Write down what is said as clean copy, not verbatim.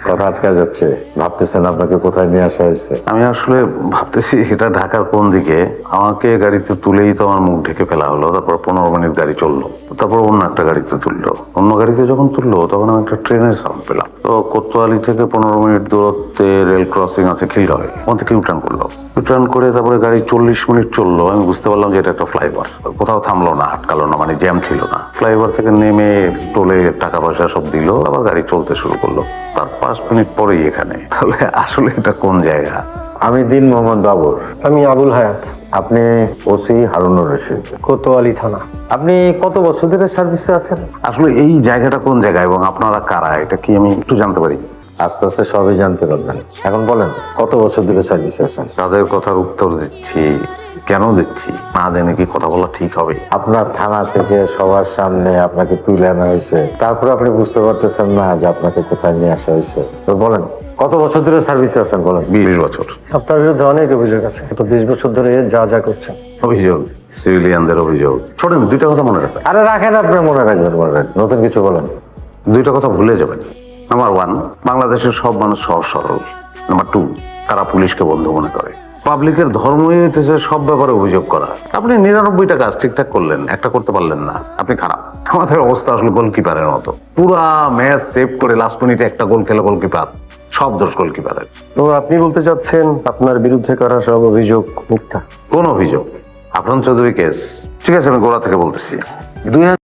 কথা আটকা যাচ্ছে, ভাবতেছেন আপনাকে কোথায় নিয়ে আসা হয়েছে? আমি আসলে ভাবতেছি এটা ঢাকার কোন দিকে। আমাকে গাড়িতে তুলেই তো আমার মুখ ঢেকে ফেলা হলো, তারপর 15 মিনিট গাড়ি চললো, তারপর অন্য একটা গাড়িতে তুললো। অন্য গাড়িতে যখন তুললো তখন আমি একটা ট্রেনের সাউন্ড পেলাম। তো কোতোয়ালি থেকে 15 মিনিট দূরত্বে রেল ক্রসিং আছে খিলগাঁওয়ে, ওখান থেকে ইউটার্ন করলো। ইউটার্ন করে তারপরে গাড়ি 40 মিনিট চললো। আমি বুঝতে পারলাম যে এটা একটা ফ্লাইওভার। কোথাও থামলো না, আটকালো না, মানে জ্যাম ছিল না। ফ্লাইওভার থেকে নেমে টোলে টাকা পয়সা সব দিল, আবার গাড়ি চলতে শুরু করলো। তার 5 মিনিট পরেই এখানে। তাহলে আসলে এটা কোন জায়গা? আমি দিন মোহাম্মদ বাবর। আমি আবুল হায়াত, আপনি ওসি হারুনুর রশিদ। কোতোয়ালি থানা। আপনি কত বছর ধরে সার্ভিসে আছেন? আসলে এই জায়গাটা কোন জায়গা এবং আপনারা কারা, এটা কি আমি একটু জানতে পারি? আস্তে আস্তে সবই জানতে পারবেন। এখন বলেন, কত বছর ধরে সার্ভিসে আছেন? তাদের কথার উত্তর দিচ্ছি, কেন দিচ্ছি না জেনে কি কথা বলা ঠিক হবে? আপনার থানা থেকে সবার সামনে আপনাকে তুলে আনা হয়েছে, তারপর আপনি বুঝতে পারতেছেন না যে আপনাকে কোথায় নিয়ে আসা হয়েছে। তো বলেন, কত বছর ধরে সার্ভিসে আছেন বলেন? 20 বছর। আপনার বিরুদ্ধে অনেক অভিযোগ আছে, তো 20 বছর ধরে যা যা করছেন। অভিযোগ? সিভিলিয়ানদের অভিযোগ? ছোটেন, দুইটা কথা মনে রাখবেন। আরে রাখেন, আপনি মনে রাখবেন, মনে রাখবেন। নতুন কিছু বলেন। দুইটা কথা ভুলে যাবেন। নাম্বার 1, বাংলাদেশের সব মানুষ সহজ সরল। নাম্বার 2, তারা পুলিশকে বন্ধু মনে করে। পাবলিকের ধর্মই হইতেছে সব ব্যাপারে অভিযোগ করা। আপনি 99টা কাজ ঠিকঠাক করলেন, একটা করতে পারলেন না, আপনি খারাপ। আমাদের অবস্থা আসলে গোলকিপারের মতো। পুরা ম্যাচ সেভ করে লাস্ট মিনিটে একটা গোল খেলে গোলকিপার, সব দোষ গোলকিপারের। তো আপনি বলতে চাচ্ছেন আপনার বিরুদ্ধে করা সব অভিযোগ মিথ্যা? কোন অভিযোগ? আফরান চৌধুরী কেস। ঠিক আছে, আমি গোড়া থেকে বলতেছি।